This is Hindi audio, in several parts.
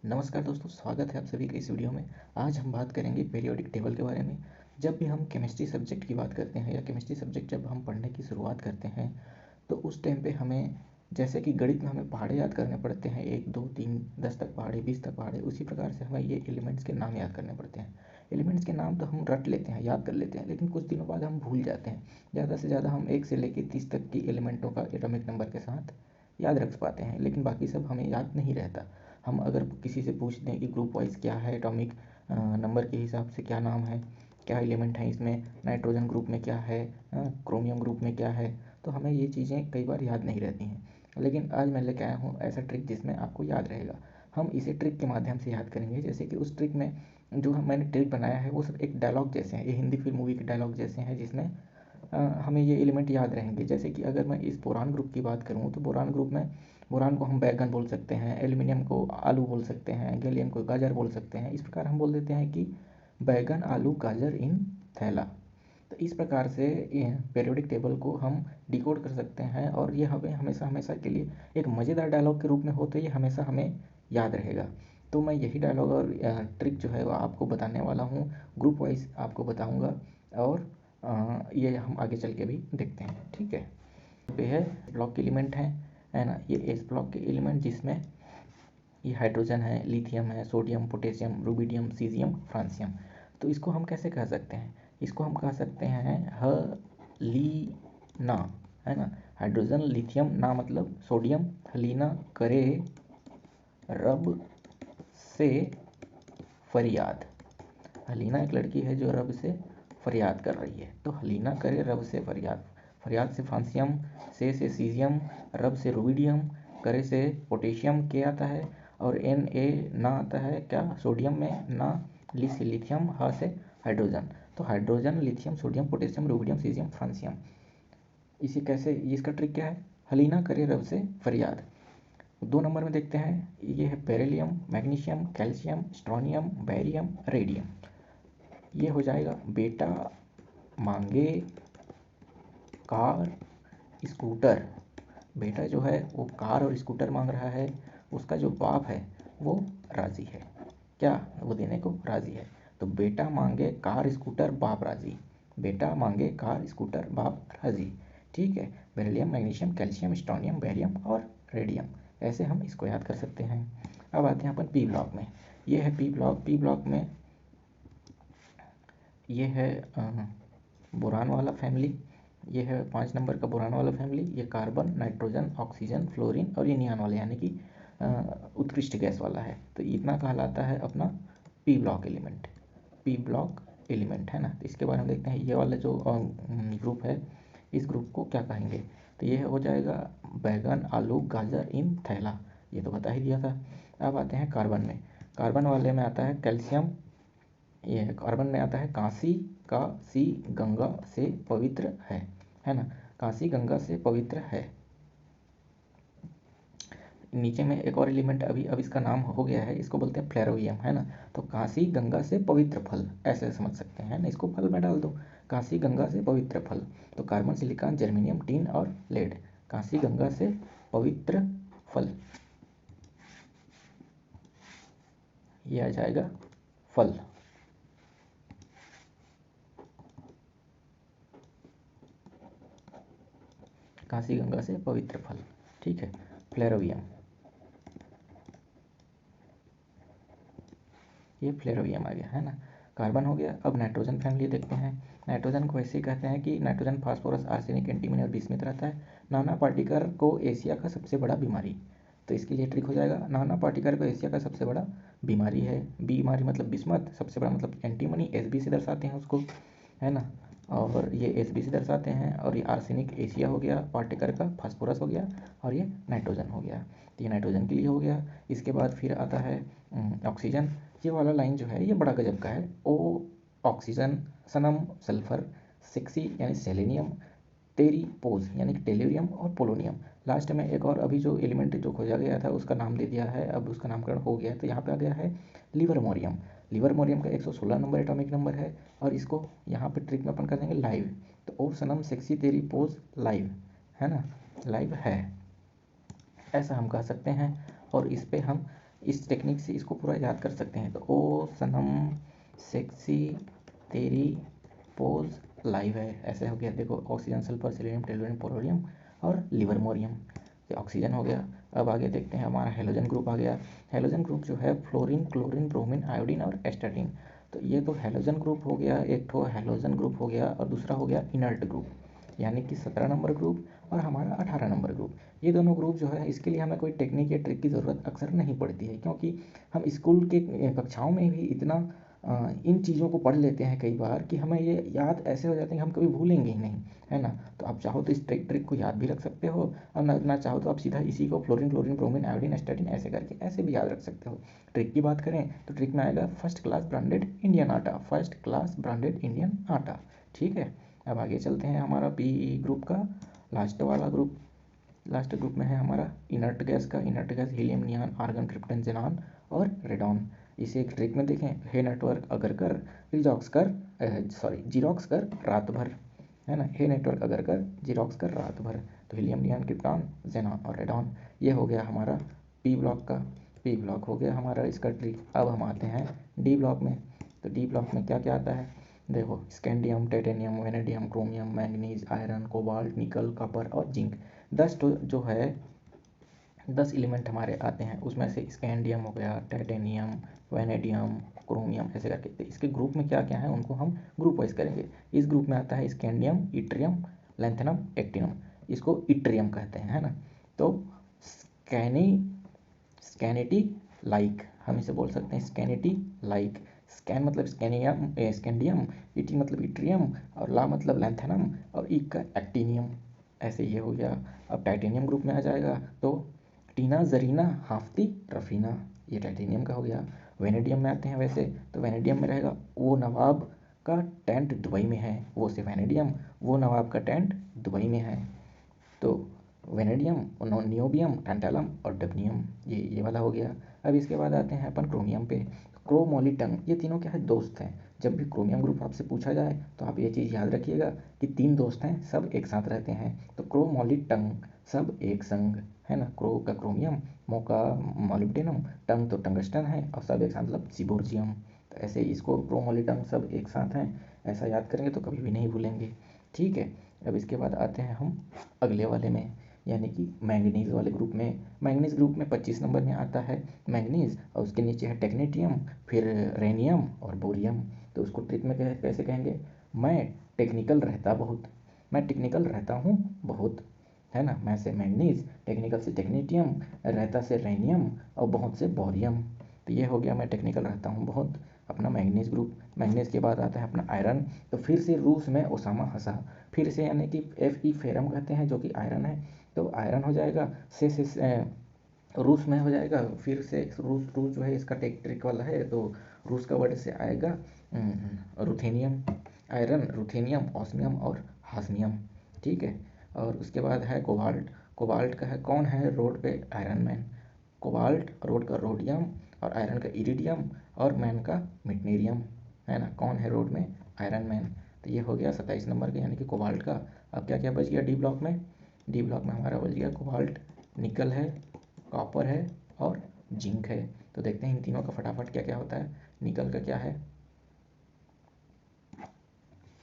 नमस्कार दोस्तों, स्वागत है आप सभी का इस वीडियो में। आज हम बात करेंगे पीरियोडिक टेबल के बारे में। जब भी हम केमिस्ट्री सब्जेक्ट की बात करते हैं या केमिस्ट्री सब्जेक्ट जब हम पढ़ने की शुरुआत करते हैं तो उस टाइम पे हमें, जैसे कि गणित में हमें पहाड़े याद करने पड़ते हैं, 1 2 3 10 तक पहाड़े, 20 तक पहाड़े, उसी प्रकार से हमें ये एलिमेंट्स के नाम याद करने पड़ते हैं। एलिमेंट्स के नाम तो हम रट लेते हैं, याद कर लेते हैं, लेकिन कुछ दिनों बाद हम भूल जाते हैं। ज़्यादा से ज़्यादा हम 1 से लेकर 30 तक की एलिमेंटों का एटॉमिक नंबर के साथ याद रख पाते हैं, लेकिन बाकी सब हमें याद नहीं रहता। हम अगर किसी से पूछते हैं कि ग्रुप वाइज क्या है, एटॉमिक नंबर के हिसाब से क्या नाम है, क्या एलिमेंट है इसमें, नाइट्रोजन ग्रुप में क्या है, क्रोमियम ग्रुप में क्या है, तो हमें ये चीज़ें कई बार याद नहीं रहती हैं। लेकिन आज मैं लेके आया हूँ ऐसा ट्रिक जिसमें आपको याद रहेगा। हम इसे ट्रिक के माध्यम से याद करेंगे। जैसे कि उस ट्रिक में जो मैंने ट्रिक बनाया है वो सब एक डायलॉग जैसे हैं, ये हिंदी फिल्म मूवी के डायलॉग जैसे हैं, जिसमें हमें ये एलिमेंट याद रहेंगे। जैसे कि अगर मैं इस बोरान ग्रुप की बात करूँ तो बोरान ग्रुप में बोरान को हम बैगन बोल सकते हैं, एल्यूमिनियम को आलू बोल सकते हैं, गैलियम को गाजर बोल सकते हैं। इस प्रकार हम बोल देते हैं कि बैगन आलू गाजर इन थैला। तो इस प्रकार से पीरियोडिक टेबल को हम डिकोड कर सकते हैं और ये हमें हमेशा हमेशा के लिए एक मज़ेदार डायलॉग के रूप में हो, तो ये हमेशा हमें याद रहेगा। तो मैं यही डायलॉग और ट्रिक जो है वो आपको बताने वाला हूँ, ग्रुप वाइज आपको बताऊँगा। और ये हम आगे चल के भी देखते हैं, ठीक है। पे है ब्लॉक के एलिमेंट है ना, ये एस ब्लॉक के एलिमेंट जिसमें ये हाइड्रोजन है, लिथियम है, sodium, potassium, rubidium, caesium, francium. तो इसको हम कैसे कह सकते हैं? इसको हम कह सकते हैं हलीना, है ना। हाइड्रोजन, लिथियम, ना मतलब सोडियम, हलीना करे रब से फरियाद। हलीना एक लड़की है जो रब से फरियाद कर रही है, तो हलीना करे रब से फरियाद। फरियाद से फ्रांसियम, से सीजियम, रब से रुबिडियम, करे से पोटेशियम के आता है, और एन ए ना आता है क्या सोडियम में, ना ली से लिथियम, हा से हाइड्रोजन। तो hydrogen, lithium, sodium, potassium, rubidium, caesium, francium. इसे कैसे, इसका ट्रिक क्या है? हलीना करे रब से फरियाद। 2 नंबर में देखते हैं, ये है beryllium, magnesium, calcium, strontium, barium, radium. ये हो जाएगा बेटा मांगे कार स्कूटर। बेटा जो है वो कार और स्कूटर मांग रहा है, उसका जो बाप है वो राज़ी है, क्या वो देने को राज़ी है। तो बेटा मांगे कार स्कूटर बाप राज़ी, बेटा मांगे कार स्कूटर बाप राज़ी, ठीक है। Beryllium, magnesium, calcium, strontium, barium और रेडियम, ऐसे हम इसको याद कर सकते हैं। अब आते हैं अपन पी ब्लॉक में। ये है पी ब्लॉक। पी ब्लॉक में ये है बोरान वाला फैमिली। ये है 5 नंबर का बोरान वाला फैमिली। ये कार्बन, नाइट्रोजन, ऑक्सीजन, फ्लोरीन और ये नियान वाला यानी कि उत्कृष्ट गैस वाला है। तो इतना कहलाता है अपना P block element. P block element, है ना। तो इसके बारे में देखते हैं, ये वाला जो ग्रुप है, इस ग्रुप को क्या कहेंगे। तो ये हो जाएगा बैगन आलू गाजर इन थैला, ये तो बता ही दिया था। अब आते हैं कार्बन में। कार्बन वाले में आता है कैल्शियम। ये कार्बन में आता है काशी, काशी गंगा से पवित्र है ना। काशी गंगा से पवित्र है। नीचे में एक और एलिमेंट अभी अब इसका नाम हो गया है, इसको बोलते हैं फ्लेरोवियम, है ना। तो काशी गंगा से पवित्र फल, ऐसे समझ सकते हैं ना, इसको फल में डाल दो, काशी गंगा से पवित्र फल। तो कार्बन, सिलिकॉन, जर्मेनियम, टिन और लेड, काशी गंगा से पवित्र फल, ये आ जाएगा फल। काशी गंगा से पवित्र फल, ठीक है। फ्लेरोवियम, ये फ्लेरोवियम आ गया, है ना। कार्बन हो गया। अब नाइट्रोजन फैमिली देखते हैं। नाइट्रोजन को ऐसे ही कहते हैं कि नाइट्रोजन फास्फोरस, आर्सेनिक, एंटीमनी और बिस्मिथ रहता है। नाना पार्टिकल को एशिया का सबसे बड़ा बीमारी। तो इसके लिए ट्रिक हो जाएगा, नाना पार्टिकल को एशिया का सबसे बड़ा बीमारी है। बीमारी मतलब बिस्मथ, सबसे बड़ा मतलब एंटीमनी, एस बी से दर्शाते हैं उसको, है ना। और ये एस बी से दर्शाते हैं। और ये आर्सेनिक एशिया हो गया पार्टिकल का, फास्फोरस हो गया, और ये नाइट्रोजन हो गया। तो ये नाइट्रोजन के लिए हो गया। इसके बाद फिर आता है ऑक्सीजन। ये वाला लाइन जो है ये बड़ा गजब का है। ओ ऑक्सीजन, सनम सल्फर, सेक्सी यानी सेलेनियम, तेरी पोज यानी कि टेल्यूरियम और पोलोनियम। लास्ट में एक और अभी जो एलिमेंट जो खोजा गया था उसका नाम दे दिया है, अब उसका नामकरण हो गया है। तो यहाँ पे आ गया है लिवरमोरियम। लिवरमोरियम का 116 नंबर एटॉमिक नंबर है, और इसको यहाँ पे ट्रिक में अपन कर देंगे लाइव। तो ओ सनम सेक्सी तेरी पोज लाइव, है ना, लाइव है, ऐसा हम कह सकते हैं। और इस पे हम इस टेक्निक से इसको पूरा याद कर सकते हैं। तो ओ सनम सेक्सी तेरी पोज लाइव है, ऐसे हो गया। देखो oxygen, sulphur, selenium, tellurium, polonium और लिवर्मोरियम, ये ऑक्सीजन हो गया। अब आगे देखते हैं हमारा हेलोजन ग्रुप आ गया। हेलोजन ग्रुप जो है फ्लोरीन, क्लोरीन, ब्रोमीन, आयोडीन और एस्टाटीन। तो ये तो हेलोजन ग्रुप हो गया, एक तो हेलोजन ग्रुप हो गया और दूसरा हो गया इनर्ट ग्रुप, यानी कि 17 नंबर ग्रुप और हमारा 18 नंबर ग्रुप। ये दोनों ग्रुप जो है इसके लिए हमें कोई टेक्निक या ट्रिक की ज़रूरत अक्सर नहीं पड़ती है, क्योंकि हम स्कूल के कक्षाओं में भी इतना इन चीज़ों को पढ़ लेते हैं कई बार कि हमें ये याद ऐसे हो जाते हैं कि हम कभी भूलेंगे ही नहीं, है ना। तो आप चाहो तो इस ट्रिक को याद भी रख सकते हो, और ना चाहो तो आप सीधा इसी को fluorine, chlorine, bromine, iodine, astatine ऐसे करके ऐसे भी याद रख सकते हो। ट्रिक की बात करें तो ट्रिक में आएगा फर्स्ट क्लास ब्रांडेड इंडियन आटा, फर्स्ट क्लास ब्रांडेड इंडियन आटा, ठीक है। अब आगे चलते हैं हमारा पी ग्रुप का लास्ट वाला ग्रुप। लास्ट ग्रुप में है हमारा इनर्ट गैस का। Inert gas helium, neon, argon, krypton, xenon और रेडॉन। इसे एक ट्रिक में देखें, हे नेटवर्क अगर कर जीरोक्स कर रात भर, है ना। हे नेटवर्क अगर कर जीरोक्स कर रात भर। तो हीलियम, नियॉन, क्रिप्टॉन, जेनॉन और रेडॉन, ये हो गया हमारा पी ब्लॉक का। पी ब्लॉक हो गया हमारा इसका ट्रिक। अब हम आते हैं डी ब्लॉक में। तो डी ब्लॉक में क्या क्या आता है, देखो scandium, titanium, vanadium, chromium, manganese, iron, cobalt, निकल, कॉपर और जिंक। 10 तो जो है 10 एलिमेंट हमारे आते हैं, उसमें से स्कैंडियम हो गया, टाइटेनियम, वेनेडियम, क्रोमियम ऐसे करके। तो इसके ग्रुप में क्या क्या है उनको हम ग्रुप वाइज करेंगे। इस ग्रुप में आता है स्कैंडियम, इट्रियम, लैंथेनम, एक्टिनम, इसको इट्रियम कहते हैं, है ना। तो स्कैनी स्कैनिटी लाइक, हम इसे बोल सकते हैं स्कैनिटी लाइक। स्कैन मतलब स्कैंडियम, इटी मतलब इट्रियम और ला मतलब लैंथेनम और ई का एक्टिनियम, ऐसे ये हो गया। अब टाइटेनियम ग्रुप में आ जाएगा तो टीना, जरीना, हाफ्ती, रफीना, ये टाइटेनियम का हो गया। वेनेडियम में आते हैं वैसे, तो वेनेडियम में रहेगा वो नवाब का टेंट दुबई में है, वो से वेनेडियम, वो नवाब का टेंट दुबई में है। तो वेनेडियम, नियोबियम, टैंटालम और डबनियम, ये वाला हो गया। अब इसके बाद आते हैं अपन क्रोमियम पे। क्रोमोलिटन, ये तीनों क्या है, दोस्त हैं। जब भी क्रोमियम ग्रुप आपसे पूछा जाए तो आप ये चीज़ याद रखिएगा कि 3 दोस्त हैं, सब एक साथ रहते हैं। तो क्रोमोलिटन, सब एक संग, है ना। क्रो का क्रोमियम, मो का मोलिब्डेनम, टंग तो टंगस्टन है और सब एक साथ मतलब सिबोर्जियम। तो ऐसे इसको क्रोमोलिटन सब एक साथ हैं, ऐसा याद करेंगे तो कभी भी नहीं भूलेंगे, ठीक है। अब इसके बाद आते हैं हम अगले वाले में, यानी कि मैंगनीज़ वाले ग्रुप में। मैंगनीज़ ग्रुप में 25 नंबर में आता है मैंगनीज़, और उसके नीचे है टेक्नेटियम, फिर रेनियम और बोरियम। तो उसको ट्रिक में कैसे कहेंगे, मैं टेक्निकल रहता बहुत, मैं टेक्निकल रहता हूँ बहुत, है ना। मैं से मैंगनीज़, टेक्निकल से टेक्नेटियम, रहता से रेनियम और बहुत से बोरियम। तो ये हो गया मैं टेक्निकल रहता हूँ बहुत, अपना मैंगनीज़ ग्रुप। मैंगनीज़ के बाद आता है अपना आयरन। तो फिर से रूस में ओसामा हंसा, फिर से यानी कि Fe फेरम कहते हैं जो कि आयरन है। तो आयरन हो जाएगा रूस में हो जाएगा। फिर से रूस रूस जो है इसका ट्रिक वाला है, तो रूस का वर्ड से आएगा रुथेनियम, आयरन, रुथेनियम, ऑस्मियम और हास्मियम, ठीक है। और उसके बाद है कोबाल्ट। कोबाल्ट का है कौन है रोड पे आयरन मैन। कोबाल्ट रोड का रोडियम और आयरन का इरिडियम और मैन का मिटनेरियम, है ना। कौन है रोड में, आयरन मैन। तो ये हो गया 27 नंबर का यानी कि कोबाल्ट का। अब क्या क्या बच गया डी ब्लॉक में, डी ब्लॉक में हमारा बच गया कोबाल्ट, निकल है, कॉपर है और जिंक है। तो देखते हैं इन तीनों का फटाफट क्या क्या होता है। निकल का क्या है,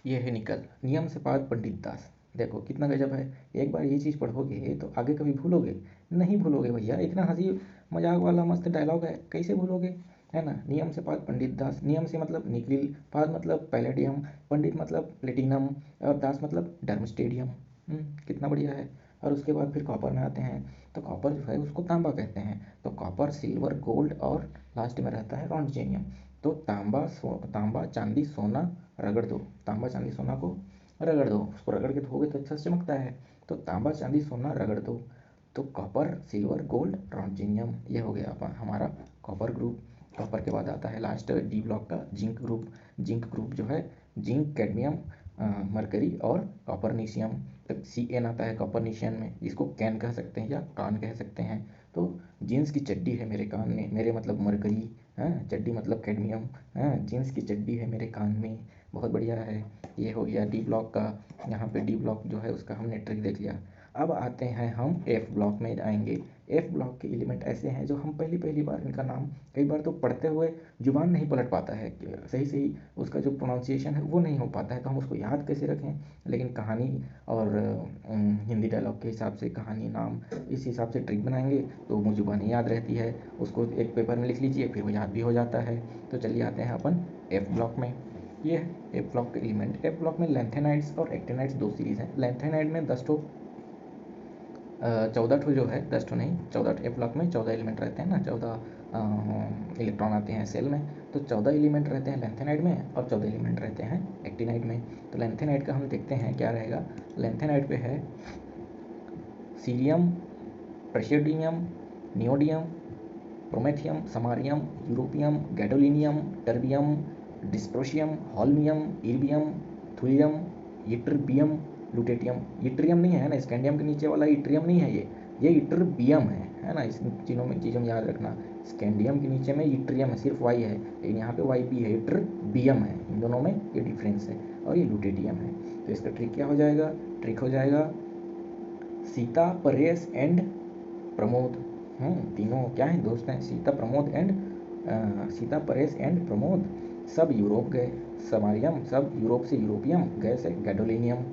ये है निकल, नियम से पाद पंडित दास। देखो कितना गजब है, एक बार ये चीज़ पढ़ोगे तो आगे कभी भूलोगे नहीं, भूलोगे भैया, इतना हंसी मजाक वाला मस्त डायलॉग है, कैसे भूलोगे, है ना। नियम से पाद पंडित दास, नियम से मतलब निखिल, पाद मतलब पैलेडियम, पंडित मतलब प्लेटिनम और दास मतलब डर्म स्टेडियम। कितना बढ़िया है। और उसके बाद फिर कॉपर में आते हैं। तो कॉपर जो है उसको तांबा कहते हैं। तो कॉपर, सिल्वर, गोल्ड और लास्ट में रहता है रॉन्टिजेनियम। तो तांबा, चांदी, सोना रगड़ दो, तांबा चांदी सोना को रगड़ दो, उसको रगड़ के धोगे तो अच्छा से चमकता है। तो तांबा चांदी सोना रगड़ दो। तो कॉपर, सिल्वर, गोल्ड, ट्रांजिनियम, ये हो गया हमारा कॉपर ग्रुप। कॉपर के बाद आता है लास्ट डी ब्लॉक का जिंक ग्रुप। जिंक ग्रुप जो है जिंक, कैडमियम, मरकरी और कॉपरनीशियम। तो Cn आता है कॉपरनीशियम में, जिसको कैन कह सकते हैं या कान कह सकते हैं। तो जीन्स की चड्डी है मेरे कान में, मेरे मतलब मरकरी, हाँ चड्डी मतलब कैडमियम, हाँ जीन्स की चड्डी है मेरे कान में, बहुत बढ़िया है। ये हो गया डी ब्लॉक का। यहाँ पे डी ब्लॉक जो है उसका हमने ट्रिक देख लिया। अब आते हैं हम एफ ब्लॉक में आएंगे। एफ ब्लॉक के एलिमेंट ऐसे हैं जो हम पहली बार इनका नाम कई बार तो पढ़ते हुए जुबान नहीं पलट पाता है, सही सही उसका जो प्रोनाउंसिएशन है वो नहीं हो पाता है, तो हम उसको याद कैसे रखें। लेकिन कहानी और हिंदी डायलॉग के हिसाब से कहानी नाम इस हिसाब से ट्रिक बनाएंगे तो वो जुबानी याद रहती है, उसको एक पेपर में लिख लीजिए फिर वो याद भी हो जाता है। तो चलिए आते हैं अपन एफ ब्लॉक में। ये है एफ ब्लॉक के एलिमेंट। एफ ब्लॉक में लेंथेनाइड्स और एक्टिनाइड्स दो सीरीज़ हैं। लेंथेनाइड में 14 ठो जो है, 10 ठो नहीं 14, एफ ब्लॉक में 14 एलिमेंट रहते हैं ना, 14 इलेक्ट्रॉन आते हैं सेल में, तो 14 एलिमेंट रहते हैं लेंथेनाइड में और 14 एलिमेंट रहते हैं एक्टिनाइड में। तो लेंथेनाइड का हम देखते हैं क्या रहेगा। लेंथेनाइड पे है cerium, praseodymium, neodymium, promethium, samarium, europium, gadolinium, terbium, dysprosium, holmium, erbium, thulium, ytterbium, lutetium. Yttrium नहीं है ना, स्कैंडियम के नीचे वाला यट्रियम नहीं है, ये यट्रिबियम है ना। इस चीज़ों में याद रखना, स्कैंडियम के नीचे में यट्रियम है, सिर्फ वाई है, लेकिन यहाँ पे वाई भी है, यट्रिबियम है, इन दोनों में ये डिफरेंस है। और ये लुटेटियम है। तो इसका ट्रिक क्या हो जाएगा, ट्रिक हो जाएगा सीता, परेश एंड प्रमोद। तीनों क्या हैं, दोस्त हैं, सीता, परेश एंड प्रमोद। सब यूरोप गए। समारियम सब यूरोप से यूरोपियम, गए से गैडोलिनियम,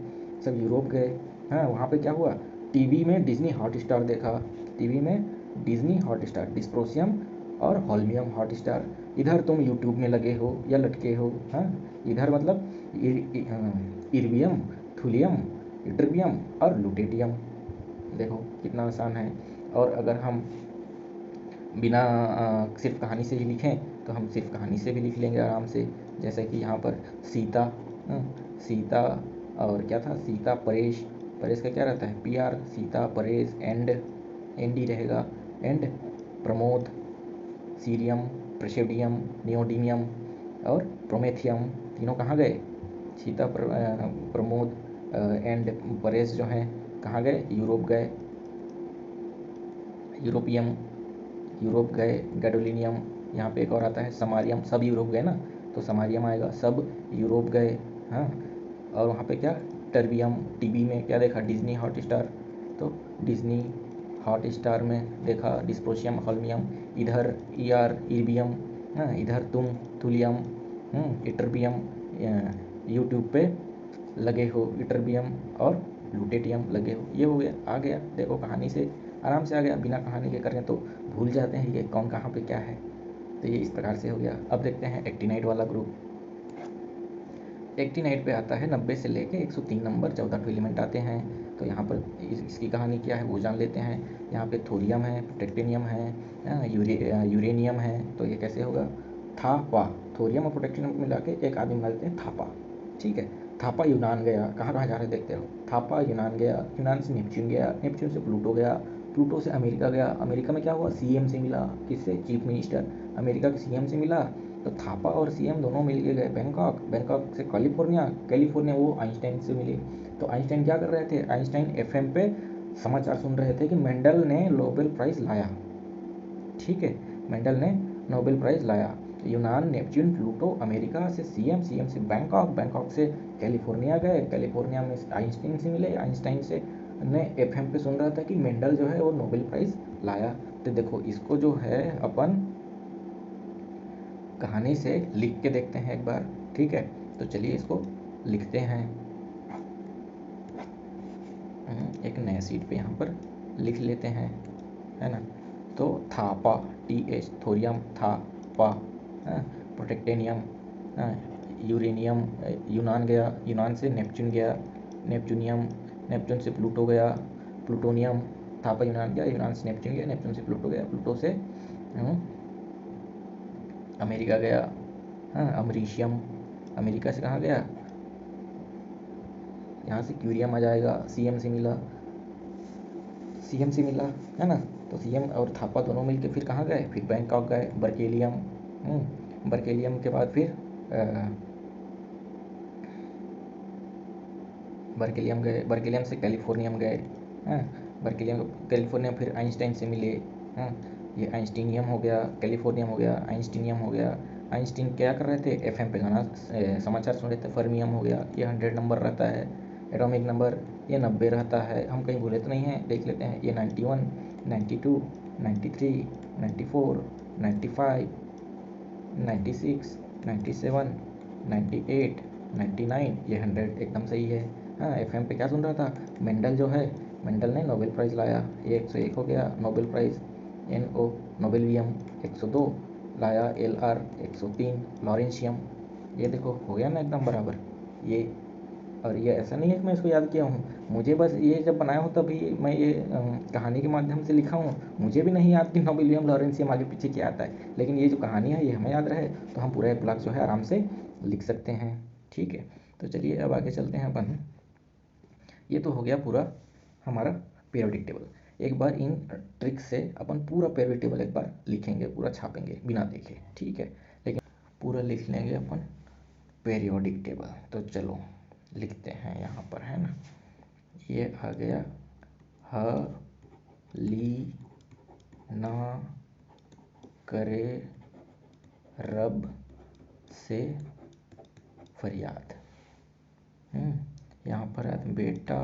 सब यूरोप गए। हाँ, वहाँ पे क्या हुआ, टीवी में डिज्नी हॉट स्टार देखा, टीवी में डिज्नी हॉट स्टार, डिस्प्रोसियम और हॉल्मियम हॉट स्टार। इधर तुम यूट्यूब में लगे हो या लटके हो। हाँ, इधर मतलब इर्बियम, थुलियम, इट्रिबियम और लुटेटियम। देखो कितना आसान है। और अगर हम बिना सिर्फ कहानी से ही लिखें तो हम सिर्फ कहानी से भी लिख लेंगे आराम से। जैसे कि यहाँ पर सीता, सीता और क्या था, सीता, परेश, परेश का क्या रहता है, P R, Sita, Paresh and ही रहेगा, and Pramod, cerium, praseodymium, neodymium और प्रोमेथियम। तीनों कहाँ गए, सीता, प्रमोद एंड परेश जो हैं कहाँ गए, यूरोप गए, यूरोप गए। गैडोलिनियम, यहाँ पे एक और आता है समारियम, सब यूरोप गए ना, तो समारियम आएगा, सब यूरोप गए। हाँ, और वहाँ पे क्या, टर्बियम, टीवी में क्या देखा, डिज्नी हॉट स्टार, तो डिज्नी हॉट स्टार में देखा डिस्प्रोशियम, हॉल्मियम। इधर ई आर, इर्बियम, हाँ, इधर तुम थुलियम, इटरबियम, यूट्यूब पे लगे हो, इटरबियम और लुटेटियम लगे हो। ये हो गया, आ गया, देखो कहानी से आराम से आ गया, बिना कहानी के करें तो भूल जाते हैं कि कौन कहाँ पे क्या है। तो ये इस प्रकार से हो गया। अब देखते हैं एक्टिनाइड वाला ग्रुप। एक्टिनाइड पे आता है 90 से लेके 103 नंबर, 14 एलिमेंट आते हैं। तो यहाँ पर इसकी कहानी क्या है वो जान लेते हैं। यहाँ पे थोरियम है, प्रोटेक्टिनियम है, यूरेनियम है। तो ये कैसे होगा, थापा, थोरियम और प्रोटेक्टिनियम को मिला के एक आदमी मिलते हैं थापा, ठीक है। थापा यूनान गया, कहाँ कहाँ जा रहे देखते हो, थापा यूनान गया, यूनान से नेपच्यून गया, नेपच्यून से प्लूटो गया, प्लूटो से अमेरिका गया, अमेरिका में क्या हुआ, सीएम से मिला, किससे, चीफ मिनिस्टर, अमेरिका के सीएम से मिला। तो थापा और सीएम दोनों मिल के गए बैंकॉक, बैंकॉक से कैलिफोर्निया, कैलिफोर्निया वो आइंस्टाइन से मिले। तो आइंस्टाइन क्या कर रहे थे, आइंस्टाइन एफएम पे समाचार सुन रहे थे कि मेंडल ने नोबेल प्राइज़ लाया, ठीक है, मेंडल ने नोबेल प्राइज़ लाया। यूनान, नेपच्यून, प्लूटो, अमेरिका से सीएम, सीएम से बैंकॉक, बैंकॉक से कैलिफोर्निया गए, कैलिफोर्निया में आइंस्टाइन से मिले, आइंस्टाइन से ने एफएम पे सुन रहा था कि मेंडल जो है वो नोबेल प्राइज़ लाया। तो देखो इसको जो है अपन कहानी से लिख के देखते हैं एक बार, ठीक है। तो चलिए इसको लिखते हैं, एक नए सीट पे यहाँ पर लिख लेते हैं, है ना। तो Thapa, TH, thorium, Thapa, protactinium, uranium, यूनान गया, यूनान से नेपच्यून गया, नेपच्यूनियम, नेपच्यून से प्लूटो गया, प्लूटोनियम, थापा यूनान गया, यूनान से नेपच्यून गया, नेपच्यून से प्लूटो गया, प्लूटो से अमेरिका गया, अमरीशियम, अमेरिका से कहाँ गया, यहाँ से क्यूरियम आ जाएगा, सीएम से मिला, है ना। तो सीएम और थापा दोनों मिलके फिर कहाँ गए, फिर बैंकॉक गए, बर्केलियम, बर्केलियम के बाद फिर बर्केलियम गए, बर्केलियम से कैलिफोर्नियम गए, बर्केलियम, कैलिफोर्नियम फिर आइंस्टाइन से मिले, ये आइंस्टीनियम हो गया, कैलिफोर्नियम हो गया, आइंस्टीनियम हो गया। आइंस्टीन क्या कर रहे थे, एफएम पे गाना समाचार सुन रहे थे, फर्मियम हो गया, ये 100 नंबर रहता है, एटॉमिक नंबर ये 90 रहता है, हम कहीं भूले तो नहीं हैं, देख लेते हैं। ये 91, 92, 93, 94, 95, 96, 97, 98, 99, ये 100 एकदम सही है। हाँ, एफएम पे क्या सुन रहा था, मेंडल जो है, मेंडल ने नोबेल प्राइज़ लाया, ये 101 हो गया नोबेल प्राइज़। NO नोबेलियम 102 लाया, LR 103 लॉरेंशियम, ये देखो हो गया ना एकदम बराबर ये। और ये ऐसा नहीं है कि मैं इसको याद किया हूँ, मुझे बस ये जब बनाया हो तभी मैं ये कहानी के माध्यम से लिखा हूँ। मुझे भी नहीं याद कि नोबेलियम लॉरेंशियम आगे पीछे क्या आता है, लेकिन ये जो कहानी है ये हमें याद रहे तो हम पूरा एक ब्लॉक जो है आराम से लिख सकते हैं। ठीक है, तो चलिए अब आगे चलते हैं अपन। ये तो हो गया पूरा हमारा पीरियोडिक टेबल। एक बार इन ट्रिक्स से अपन पूरा पीरियोडिक टेबल एक बार लिखेंगे, पूरा छापेंगे बिना देखे, ठीक है। लेकिन पूरा लिख लेंगे अपन पीरियोडिक टेबल। तो चलो लिखते हैं यहाँ पर, है ना। ये आ गया, ह ली ना करे रब से फरियाद। यहाँ पर है बेटा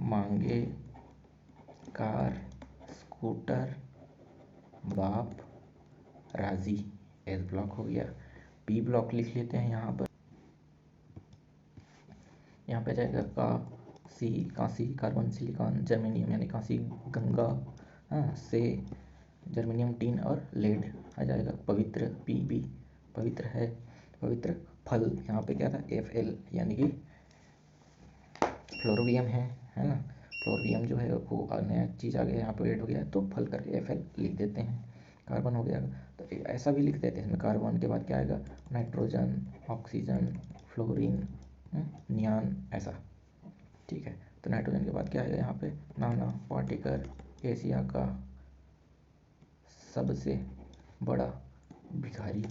मांगे कार स्कूटर बाप राजी, एस ब्लॉक हो गया। पी ब्लॉक लिख लेते हैं यहाँ पर। यहाँ पे जाएगा कासी, कांसी कार्बन सिलिकॉन जर्मेनियम यानी कांसी गंगा, हाँ से जर्मेनियम टीन और लेड आ जाएगा। पवित्र PB पवित्र है, पवित्र फल यहाँ पे क्या था FL यानी कि फ्लोरोवियम है ना। फ्लोरोवियम जो है वो नया चीज़ आ गया यहाँ पे ऐड हो गया है, तो फल करके FL लिख देते हैं। कार्बन हो गया, तो ऐसा भी लिख देते हैं। इसमें कार्बन के बाद क्या आएगा, नाइट्रोजन, ऑक्सीजन, फ्लोरीन, नियान, ऐसा, ठीक है। तो नाइट्रोजन के बाद क्या आएगा यहाँ पे, नाना पार्टिकल एशिया का सबसे बड़ा भिखारी,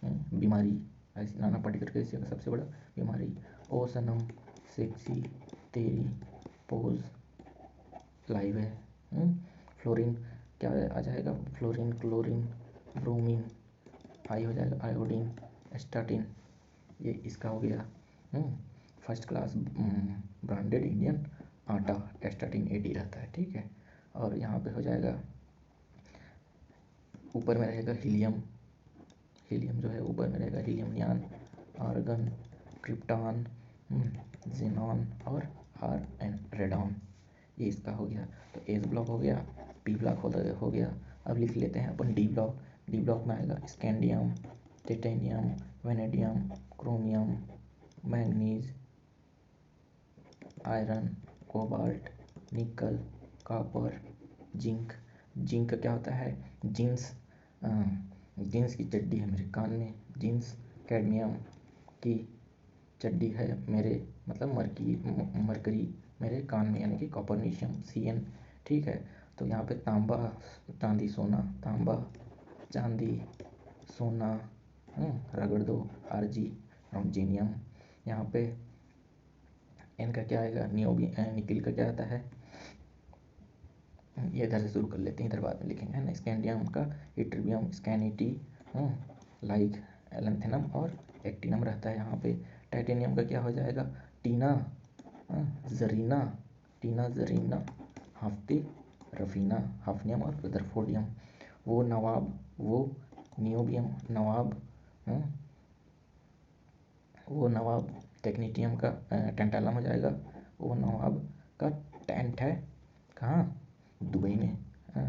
बीमारी, ऐसी नाना पार्टिकल एशिया का सबसे बड़ा बीमारी। ओ सनम सेक्सी तेरी पोज लाइव है। फ्लोरीन क्या आ जाएगा, फ्लोरीन क्लोरीन ब्रोमीन, आई हो जाएगा आयोडीन स्टार्टिन, ये इसका हो गया। फर्स्ट क्लास ब्रांडेड इंडियन आटा स्टार्टिन AD रहता है, ठीक है। और यहाँ पे हो जाएगा, ऊपर में रहेगा हीलियम, हीलियम जो है ऊपर में रहेगा, हीलियम नियान, आर्गन, क्रिप्टॉन, जेनॉन और RN रेडॉन, ये इसका हो गया। तो एस ब्लॉक हो गया, पी ब्लॉक हो गया। अब लिख लेते हैं अपन डी ब्लॉक। डी ब्लॉक में आएगा scandium, titanium, vanadium, chromium, manganese, iron, cobalt, निकल, कॉपर, जिंक। जिंक क्या होता है, जींस, जींस की चड्डी है मेरे कान में, जींस। कैडमियम की चड्डी है मेरे, मतलब मरकरी मेरे कान में, यानी कि कॉपरनीशियम CN, ठीक है। तो यहाँ पे तांबा चांदी सोना, तांबा चांदी सोना, रगड़ दो RG रोमजीनियम। यहाँ पे इनका क्या आएगा, निकिल का क्या आता है, ये इधर से शुरू कर लेते हैं, इधर बाद में लिखेंगे, है ना। स्कैंडियम का इट्रिबियम, स्कैनिटी, लाइक एलेंथेनम और एक्टिनम रहता है यहाँ पे। टाइटेनियम का क्या हो जाएगा, टीना, जरीना, टीना जरीना, हाफ्ती रफीना, हाफनियम और रदरफोर्डियम। वो नवाब, वो नियोबियम नवाब, वो नवाब। टेक्नीटियम का टेंटालम हो जाएगा, वो नवाब का टेंट है कहाँ, दुबई में।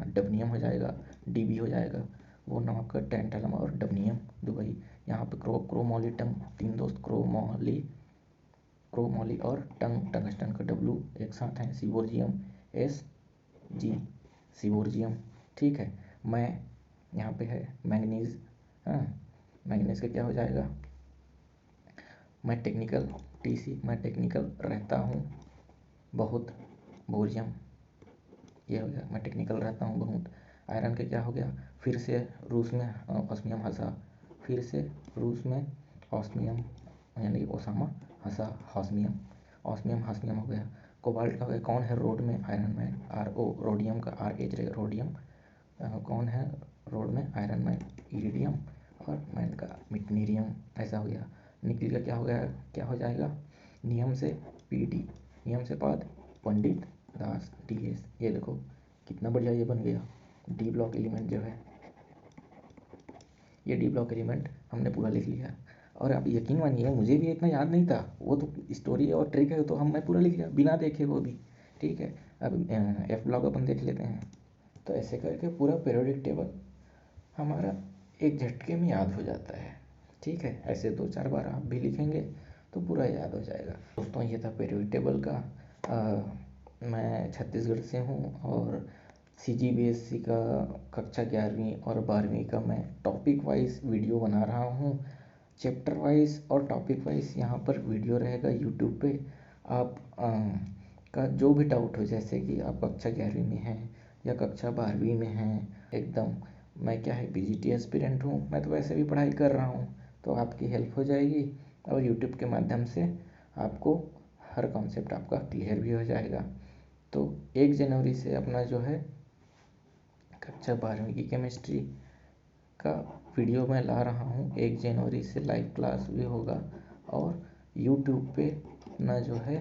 डबनियम हो जाएगा, DB हो जाएगा, वो नवाब का टेंटालम और डबनियम दुबई। यहाँ पे क्रोमोलिटम, तीन दोस्त क्रोमोली और टंगस्टन का W एक साथ हैं। सिवोर्जियम SG सिवोर्जियम, ठीक है। मैं यहाँ पे है मैंगनीज, मैंगनीज का क्या हो जाएगा, मैं टेक्निकल TC, मैं टेक्निकल रहता हूँ बहुत, बोरियम, ये हो गया, मैं टेक्निकल रहता हूँ बहुत। आयरन का क्या हो गया, फिर से रूस में ऑस्मियम हसा, फिर से रूस में ऑस्मियम यानी कि ओसामा हसा, हॉस्मियम, ऑस्मियम हास्मियम हो गया। कोबाल्ट का हो गया, कौन है रोड में, आयरन मैन, RO, रोडियम का RH रहेगा, रोडियम। कौन है रोड में, आयरन मैन, इरिडियम, और मैन का मिटनीरियम, ऐसा हो गया। निकल का क्या हो गया, क्या हो जाएगा, नियम से PD, यम से पाद पंडित दास DS। ये देखो कितना बढ़िया ये बन गया। डी ब्लॉक एलिमेंट जो है, ये डी ब्लॉक एलिमेंट हमने पूरा लिख लिया। और आप यकीन मानिए मुझे भी इतना याद नहीं था, वो तो स्टोरी और ट्रिक है तो मैं पूरा लिख लिया बिना देखे वो भी। ठीक है, अब F ब्लॉक अपन देख लेते हैं। तो ऐसे करके पूरा पीरियोडिक टेबल हमारा एक झटके में याद हो जाता है। ठीक है, ऐसे 2-4 बार आप भी लिखेंगे तो पूरा याद हो जाएगा। दोस्तों ये था पीरियोडिक टेबल का। मैं छत्तीसगढ़ से हूँ और CGBSC का कक्षा 11वीं और 12वीं का मैं टॉपिक वाइज वीडियो बना रहा हूँ। चैप्टर वाइज और टॉपिक वाइज यहाँ पर वीडियो रहेगा यूट्यूब पे। आप का जो भी डाउट हो, जैसे कि आप कक्षा 11वीं में हैं या कक्षा 12वीं में हैं, एकदम मैं क्या है PGT एस्पिरेंट हूँ, मैं तो वैसे भी पढ़ाई कर रहा हूँ, तो आपकी हेल्प हो जाएगी। और यूट्यूब के माध्यम से आपको हर कॉन्सेप्ट आपका क्लियर भी हो जाएगा। तो 1 जनवरी से अपना जो है कक्षा 12वीं की केमिस्ट्री का वीडियो मैं ला रहा हूँ। 1 जनवरी से लाइव क्लास भी होगा और यूट्यूब पे अपना जो है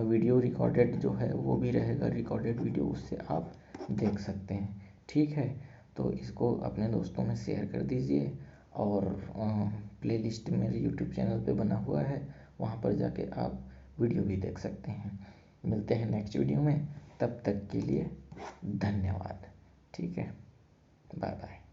वीडियो रिकॉर्डेड जो है वो भी रहेगा, रिकॉर्डेड वीडियो, उससे आप देख सकते हैं। ठीक है, तो इसको अपने दोस्तों में शेयर कर दीजिए और प्लेलिस्ट मेरे यूट्यूब चैनल पे बना हुआ है, वहाँ पर जाके आप वीडियो भी देख सकते हैं। मिलते हैं नेक्स्ट वीडियो में, तब तक के लिए धन्यवाद। ठीक है, बाय बाय।